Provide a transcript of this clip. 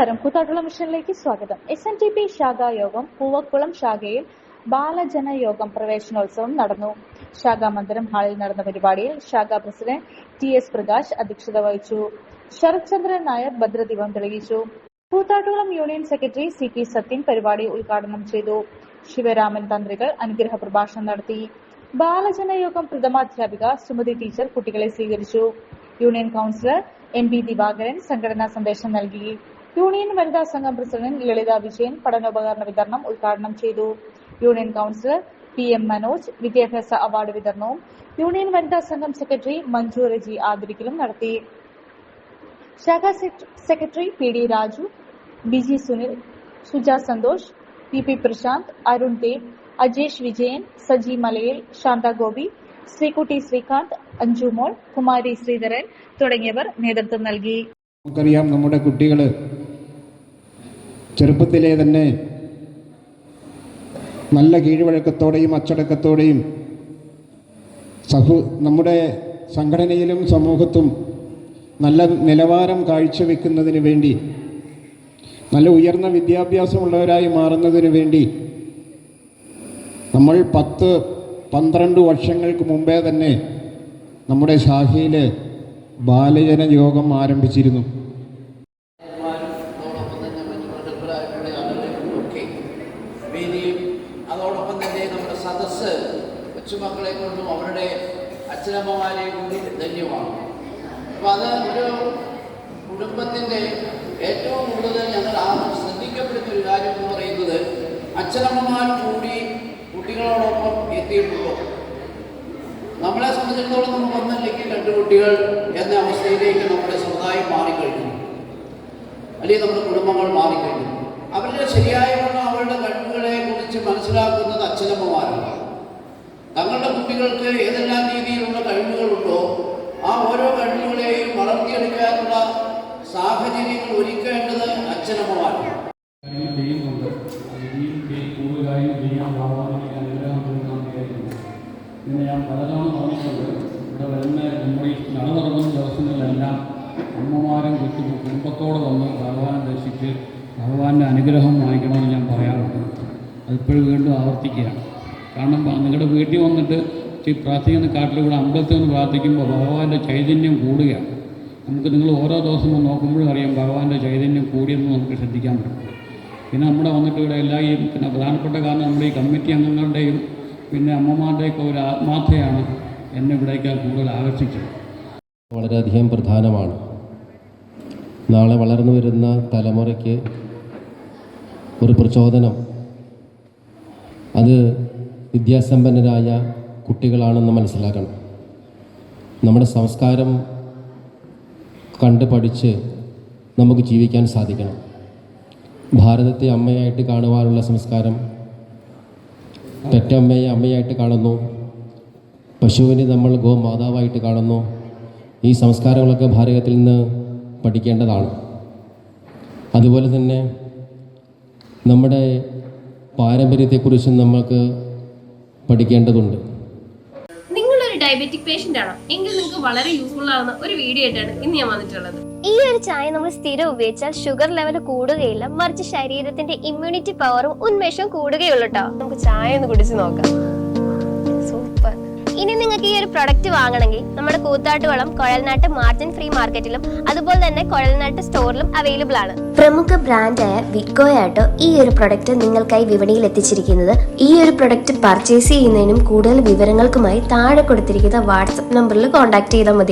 നമസ്കാരം. കൂത്താട്ടുകുളം മിഷനിലേക്ക് സ്വാഗതം. SNTP ശാഖായോഗം പൂവക്കുളം ശാഖയിൽ ബാലജനയോഗം പ്രവേശനോത്സവം നടന്നു. ശാഖാ മന്ദിരം ഹാളിൽ നടന്ന പരിപാടിയിൽ ശാഖാ പ്രസിഡന്റ് TS പ്രകാശ് അധ്യക്ഷത വഹിച്ചു. ശരത്ചന്ദ്രൻ നായർ ഭദ്രദീപം തെളിയിച്ചു. Koothattukulam union secretary CP Sathyan പരിപാടി ഉദ്ഘാടനം ചെയ്തു. ശിവരാമൻ തന്ത്രികൾ അനുഗ്രഹ പ്രഭാഷണം നടത്തി. ബാലജനയോഗം പ്രഥമാധ്യാപിക സുമതി ടീച്ചർ കുട്ടികളെ സ്വീകരിച്ചു. യൂണിയൻ കൌൺസിലർ MB ദിവാകരൻ സംഘടനാ സന്ദേശം നൽകി. യൂണിയൻ വനിതാ സംഘം പ്രസിഡന്റ് ലളിത വിജയൻ പഠനോപകരണ വിതരണം ഉദ്ഘാടനം ചെയ്തു. യൂണിയൻ കൌൺസിലർ PM മനോജ് വിദ്യാഭ്യാസ അവാർഡ് വിതരണവും യൂണിയൻ വനിതാ സംഘം സെക്രട്ടറി മഞ്ജു റജി ആദരിക്കലും നടത്തി. ശാഖാ secretary PD Raju, BG Sunil, Suja Santhosh, PP Prashanth, Arun Dev, Ajesh Vijayan, Saji Malayil, Shantha Gopi, Sreekutty Srikanth, Anju മോൾ, കുമാരി ശ്രീധരൻ തുടങ്ങിയവർ നേതൃത്വം നൽകി. നമുക്കറിയാം, നമ്മുടെ കുട്ടികൾ ചെറുപ്പത്തിലെ തന്നെ നല്ല കീഴ്വഴക്കത്തോടെയും അച്ചടക്കത്തോടെയും നമ്മുടെ സംഘടനയിലും സമൂഹത്തും നല്ല നിലവാരം കാഴ്ചവെക്കുന്നതിന് വേണ്ടി, നല്ല ഉയർന്ന വിദ്യാഭ്യാസമുള്ളവരായി മാറുന്നതിന് വേണ്ടി നമ്മൾ 10-12 വർഷങ്ങൾക്ക് മുമ്പേ തന്നെ നമ്മുടെ ശാഖയിൽ ബാലജന യോഗം ആരംഭിച്ചിരുന്നു. അതോടൊപ്പം തന്നെ നമ്മുടെ സദസ്സ് കൊച്ചുമക്കളെ കൊണ്ടും അവരുടെ അച്ഛനമ്മമാരെ കൂടി ധന്യമാണ്. അപ്പോൾ അത് ഒരു കുടുംബത്തിൻ്റെ ഏറ്റവും കൂടുതൽ ഞങ്ങൾ ശ്രദ്ധിക്കപ്പെടുന്ന ഒരു കാര്യം എന്ന് പറയുന്നത് അച്ഛനമ്മമാർ കൂടി കുട്ടികളോടൊപ്പം എത്തിയിട്ടുള്ളൂ. നമ്മളെ സംബന്ധിച്ചിടത്തോളം നമുക്ക് ഒന്നല്ലെങ്കിൽ 2 കുട്ടികൾ എന്ന അവസ്ഥയിലേക്ക് നമ്മുടെ സമുദായം മാറിക്കഴിഞ്ഞു, അല്ലെങ്കിൽ നമ്മുടെ കുടുംബങ്ങൾ മാറിക്കഴിഞ്ഞു. അവരുടെ ശരിയായ അവരുടെ കഴിവുകളെ കുറിച്ച് മനസ്സിലാക്കുന്നത് അച്ഛനമ്മമാരാണ്. തങ്ങളുടെ കുട്ടികൾക്ക് ഏതെല്ലാം രീതിയിലുള്ള കഴിവുകളുണ്ടോ ആ ഓരോ കഴിവുകളെയും വളർത്തിയെടുക്കാനുള്ള സാഹചര്യങ്ങൾ ഒരുക്കേണ്ടത് അച്ഛനമ്മമാരാണ്. ഇന്ന് ഞാൻ പലതവണ പറഞ്ഞിട്ടുണ്ട്, ഇവിടെ വരുന്ന നമ്മുടെ ഈ നട തുറക്കുന്ന ദിവസങ്ങളിലെല്ലാം അമ്മമാരും കുടുംബത്തോടെ വന്ന് ഭഗവാനെ ദർശിച്ച് ഭഗവാന്റെ അനുഗ്രഹം വാങ്ങിക്കണമെന്ന് ഞാൻ പറയാറുണ്ട്. അതിപ്പോഴും വീണ്ടും ആവർത്തിക്കുകയാണ്. കാരണം നിങ്ങളുടെ വീട്ടിൽ വന്നിട്ട് പ്രാർത്ഥിക്കുന്ന കാട്ടിലൂടെ അമ്പലത്തിൽ നിന്ന് പ്രാർത്ഥിക്കുമ്പോൾ ഭഗവാന്റെ ചൈതന്യം കൂടുകയാണ്. നിങ്ങൾ ഓരോ ദിവസവും നോക്കുമ്പോഴും അറിയാം ഭഗവാന്റെ ചൈതന്യം കൂടിയെന്ന് നമുക്ക് ശ്രദ്ധിക്കാൻ പറ്റും. പിന്നെ നമ്മുടെ വന്നിട്ട് ഇവിടെ പിന്നെ പ്രധാനപ്പെട്ട കാരണം നമ്മുടെ ഈ കമ്മിറ്റി അംഗങ്ങളുടെയും പിന്നെ അമ്മമാരുടെയൊക്കെ ഒരു ആത്മാർത്ഥയാണ് എന്നെ ഇവിടേക്ക് കൂടുതൽ ആകർഷിച്ചത്. വളരെയധികം പ്രധാനമാണ്. നാളെ വളർന്നു വരുന്ന തലമുറയ്ക്ക് ഒരു പ്രചോദനം അത് വിദ്യാസമ്പന്നരായ കുട്ടികളാണെന്ന് മനസ്സിലാക്കണം. നമ്മുടെ സംസ്കാരം കണ്ട് പഠിച്ച് നമുക്ക് ജീവിക്കാൻ സാധിക്കണം. ഭാരതത്തെ അമ്മയായിട്ട് കാണുവാനുള്ള സംസ്കാരം, പെറ്റമ്മയെ അമ്മയായിട്ട് കാണുന്നു, പശുവിനെ നമ്മൾ ഗോമാതാവായിട്ട് കാണുന്നു. ഈ സംസ്കാരങ്ങളൊക്കെ ഭാരതത്തിൽ നിന്ന് പഠിക്കേണ്ടതാണ്. അതുപോലെ തന്നെ നമ്മുടെ പാരമ്പര്യത്തെക്കുറിച്ച് നമുക്ക് പഠിക്കേണ്ടതുണ്ട്. നിങ്ങളൊരു ഡയബറ്റിക് പേഷ്യന്റ് ആണോ എങ്കിൽ നിങ്ങൾക്ക് വളരെ യൂസ്ഫുൾ ആവുന്ന ഒരു വീഡിയോ ആയിട്ടാണ് ഇന്ന് ഞാൻ വന്നിട്ടുള്ളത്. ഈ ഒരു ചായ നമ്മൾ സ്ഥിരം ഉപയോഗിച്ചാൽ ഷുഗർ ലെവൽ കൂടുകയില്ല, മറിച്ച് ശരീരത്തിന്റെ ഇമ്മ്യൂണിറ്റി പവറും ഉന്മേഷവും കൂടുകയുള്ളൂ കേട്ടോ. നമുക്ക് ചായ ഒന്ന് കുടിച്ച് നോക്കാം. സൂപ്പർ. ഇനി നിങ്ങൾക്ക് ഈ ഒരു പ്രൊഡക്റ്റ് വാങ്ങണമെങ്കിൽ നമ്മുടെ കൂത്താട്ടുകുളം കുഴൽനാട്ട് മാർജിൻ ഫ്രീ മാർക്കറ്റിലും അതുപോലെ തന്നെ കുഴൽനാട്ട് സ്റ്റോറിലും അവൈലബിൾ ആണ്. പ്രമുഖ ബ്രാൻഡായ വിക്കോയാട്ടോ ഈ ഒരു പ്രൊഡക്റ്റ് നിങ്ങൾക്കായി വിപണിയിൽ എത്തിച്ചിരിക്കുന്നത്. ഈ ഒരു പ്രൊഡക്റ്റ് പർച്ചേസ് ചെയ്യുന്നതിനും കൂടുതൽ വിവരങ്ങൾക്കുമായി താഴെ കൊടുത്തിരിക്കുന്ന വാട്സ്ആപ്പ് നമ്പറിൽ കോൺടാക്ട് ചെയ്താൽ മതി.